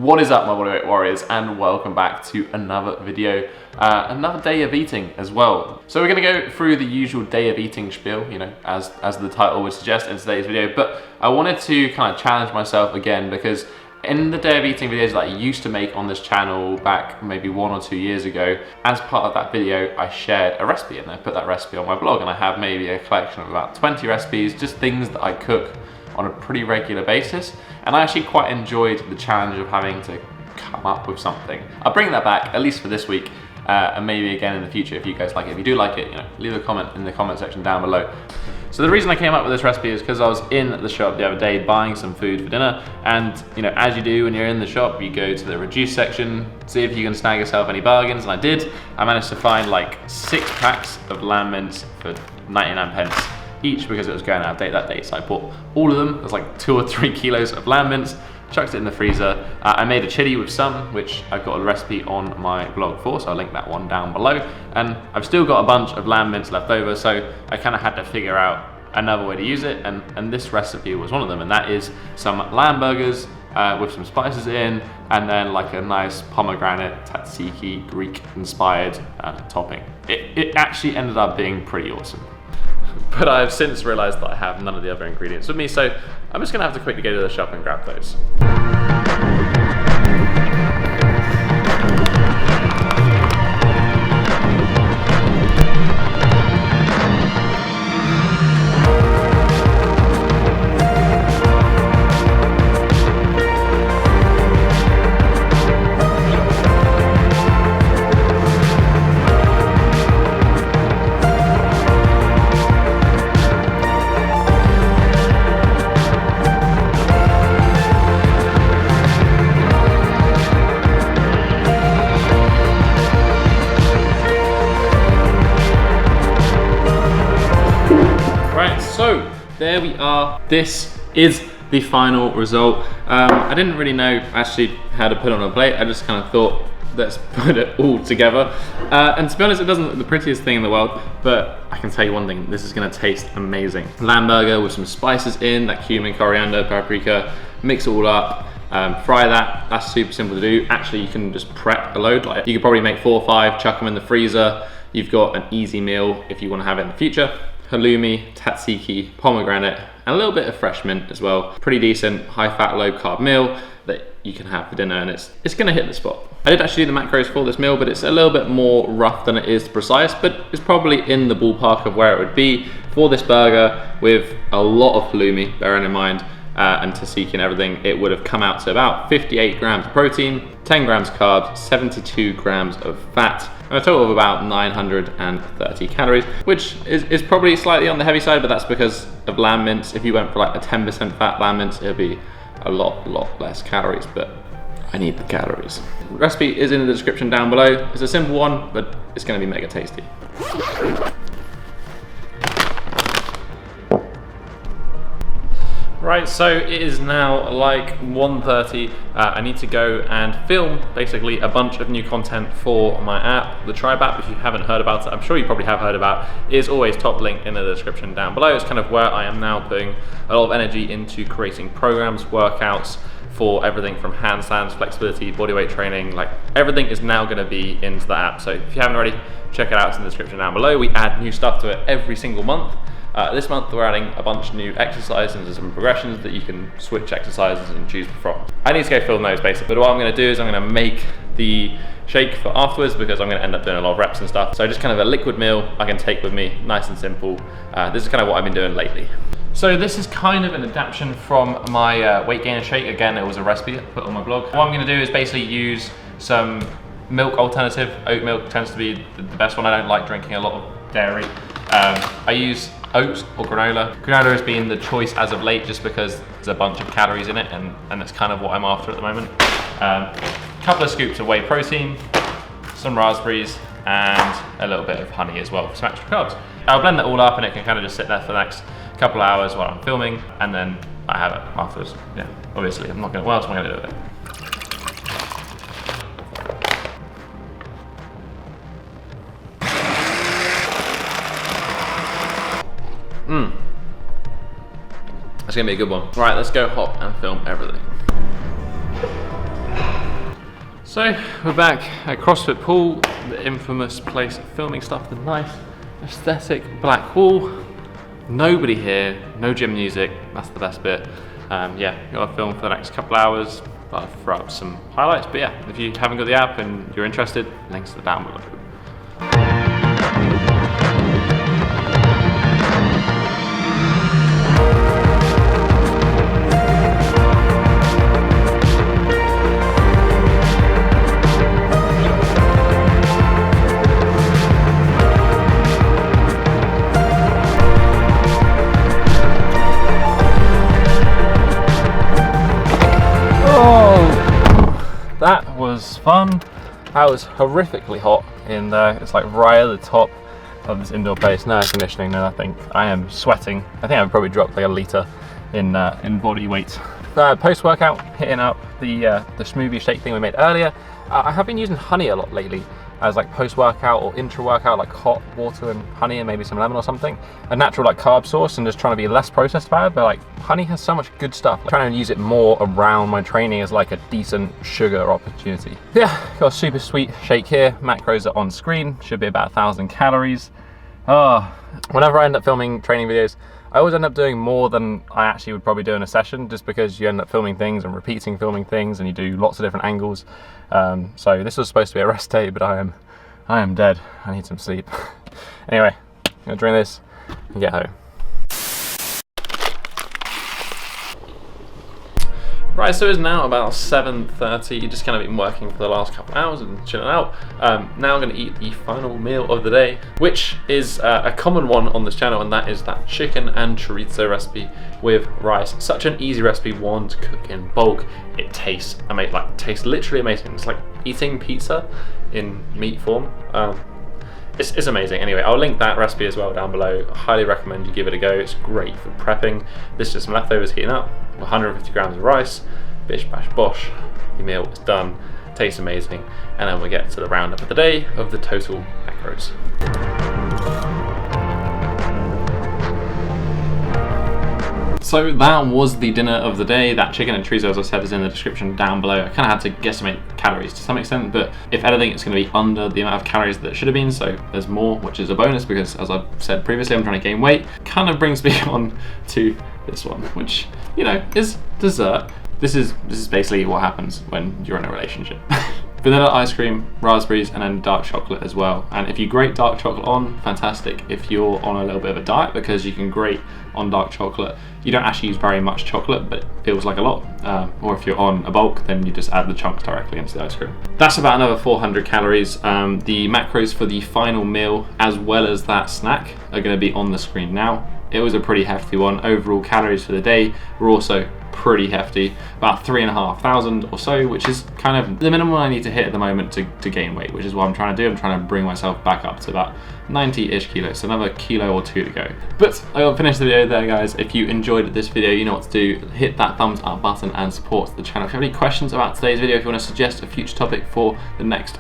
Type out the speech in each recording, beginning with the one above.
What is up, my bodyweight warriors, and welcome back to another video, another day of eating as well. So we're gonna go through the usual day of eating spiel, you know, as the title would suggest in today's video, but I wanted to kind of challenge myself again because in the day of eating videos that I used to make on this channel back maybe 1 or 2 years ago, as part of that video, I shared a recipe and I put that recipe on my blog, and I have maybe a collection of about 20 recipes, just things that I cook on a pretty regular basis, and I actually quite enjoyed the challenge of having to come up with something. I'll bring that back, at least for this week, and maybe again in the future if you guys like it. If you do like it, you know, leave a comment in the comment section down below. So the reason I came up with this recipe is because I was in the shop the other day buying some food for dinner, and you know, as you do when you're in the shop, you go to the reduced section, see if you can snag yourself any bargains, and I did. I managed to find like 6 packs of lamb mince for 99p each because it was going out of date that day, so I bought all of them. There's like 2 or 3 kilos of lamb mince, chucked it in the freezer. I made a chili with some, which I've got a recipe on my blog for, so I'll link that one down below. And I've still got a bunch of lamb mince left over, so I kind of had to figure out another way to use it, and this recipe was one of them, and that is some lamb burgers with some spices in, and then like a nice pomegranate tzatziki Greek inspired topping. It actually ended up being pretty awesome. But I've since realized that I have none of the other ingredients with me, so I'm just gonna have to quickly go to the shop and grab those. So there we are. This is the final result. I didn't really know actually how to put it on a plate. I just kind of thought, let's put it all together. And to be honest, it doesn't look the prettiest thing in the world, but I can tell you one thing, this is gonna taste amazing. Lamb burger with some spices in, that cumin, coriander, paprika, mix it all up. Fry that. That's super simple to do. Actually, you can just prep a load. Like, you could probably make 4 or 5, chuck them in the freezer. You've got an easy meal if you want to have it in the future. Halloumi, tzatziki, pomegranate, and a little bit of fresh mint as well. Pretty decent, high fat, low carb meal that you can have for dinner, and it's gonna hit the spot. I did actually do the macros for this meal, but it's a little bit more rough than it is precise, but it's probably in the ballpark of where it would be for this burger with a lot of halloumi, bearing in mind, and tzatziki and everything. It would have come out to about 58 grams of protein, 10 grams carbs, 72 grams of fat, and a total of about 930 calories, which is probably slightly on the heavy side, but that's because of lamb mince. If you went for like a 10% fat lamb mince, it'd be a lot less calories, but I need the calories. The recipe is in the description down below. It's a simple one, but it's gonna be mega tasty. Right, so it is now like 1:30. I need to go and film basically a bunch of new content for my app. The Tribe app, if you haven't heard about it, I'm sure you probably have heard about, is always top link in the description down below. It's kind of where I am now putting a lot of energy into creating programs, workouts for everything from handstands, flexibility, bodyweight training. Like, everything is now gonna be into the app. So if you haven't already, check it out, it's in the description down below. We add new stuff to it every single month. This month we're adding a bunch of new exercises and some progressions that you can switch exercises and choose from. I need to go film those basically, but what I'm going to do is I'm going to make the shake for afterwards because I'm going to end up doing a lot of reps and stuff. So just kind of a liquid meal I can take with me, nice and simple. This is kind of what I've been doing lately. So this is kind of an adaptation from my weight gainer shake. Again, it was a recipe I put on my blog. What I'm going to do is basically use some milk alternative. Oat milk tends to be the best one. I don't like drinking a lot of dairy. I use oats or granola. Granola has been the choice as of late just because there's a bunch of calories in it, and that's kind of what I'm after at the moment. A couple of scoops of whey protein, some raspberries, and a little bit of honey as well for some extra carbs. I'll blend that all up and it can kind of just sit there for the next couple of hours while I'm filming, and then I have it afterwards. Yeah, obviously I'm not gonna, what else am I gonna do with it? That's gonna be a good one. Right, let's go hop and film everything. So we're back at CrossFit Pool, the infamous place of filming stuff, the nice aesthetic black wall. Nobody here, no gym music, that's the best bit. Yeah, gotta film for the next couple hours. I'll throw up some highlights, but yeah, if you haven't got the app and you're interested, links are down below. That was fun. That was horrifically hot in there. It's like right at the top of this indoor place. No air conditioning, no nothing. I am sweating. I think I've probably dropped like a litre in body weight. Post-workout, hitting up the smoothie shake thing we made earlier. I have been using honey a lot lately as like post-workout or intra-workout, like hot water and honey and maybe some lemon or something. A natural like carb source, and just trying to be less processed about it, but like honey has so much good stuff. Like, trying to use it more around my training as like a decent sugar opportunity. Yeah, got a super sweet shake here. Macros are on screen, should be about 1,000 calories. Whenever I end up filming training videos, I always end up doing more than I actually would probably do in a session, just because you end up filming things and repeating filming things, and you do lots of different angles. So this was supposed to be a rest day, but I am dead. I need some sleep. Anyway, I'm gonna drink this and get home. Right, so it's now about 7:30. Just kind of been working for the last couple of hours and chilling out. Now I'm going to eat the final meal of the day, which is a common one on this channel, and that is that chicken and chorizo recipe with rice. Such an easy recipe, one to cook in bulk. It tastes amazing, like tastes literally amazing. It's like eating pizza in meat form. It's amazing. Anyway, I'll link that recipe as well down below. I highly recommend you give it a go. It's great for prepping. This is just some leftovers heating up. 150 grams of rice, bish bash bosh. Your meal is done. Tastes amazing. And then we get to the roundup of the day of the total macros. So that was the dinner of the day. That chicken and chorizo, as I said, is in the description down below. I kind of had to guesstimate calories to some extent, but if anything, it's going to be under the amount of calories that it should have been, so there's more, which is a bonus, because as I've said previously, I'm trying to gain weight. Kind of brings me on to this one, which, you know, is dessert. This is basically what happens when you're in a relationship. Vanilla ice cream, raspberries, and then dark chocolate as well. And if you grate dark chocolate on, fantastic. If you're on a little bit of a diet, because you can grate on dark chocolate, you don't actually use very much chocolate, but it feels like a lot. Or if you're on a bulk, then you just add the chunks directly into the ice cream. That's about another 400 calories. The macros for the final meal, as well as that snack, are going to be on the screen now. It was a pretty hefty one. Overall calories for the day were also pretty hefty, about 3,500 or so, which is kind of the minimum I need to hit at the moment to gain weight, which is what I'm trying to do. I'm trying to bring myself back up to about 90-ish kilos, so another kilo or two to go. But I'll finish the video there, guys. If you enjoyed this video, you know what to do. Hit that thumbs up button and support the channel. If you have any questions about today's video, if you want to suggest a future topic for the next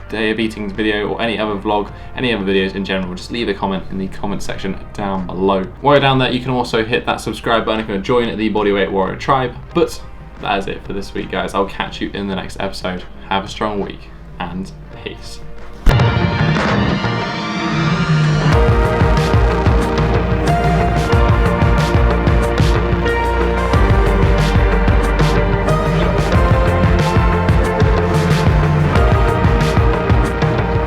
day of eating video, or any other vlog, any other videos in general, just leave a comment in the comment section down below. While you're down there, you can also hit that subscribe button if you want to join the Bodyweight Warrior tribe. But that is it for this week, guys. I'll catch you in the next episode. Have a strong week, and peace.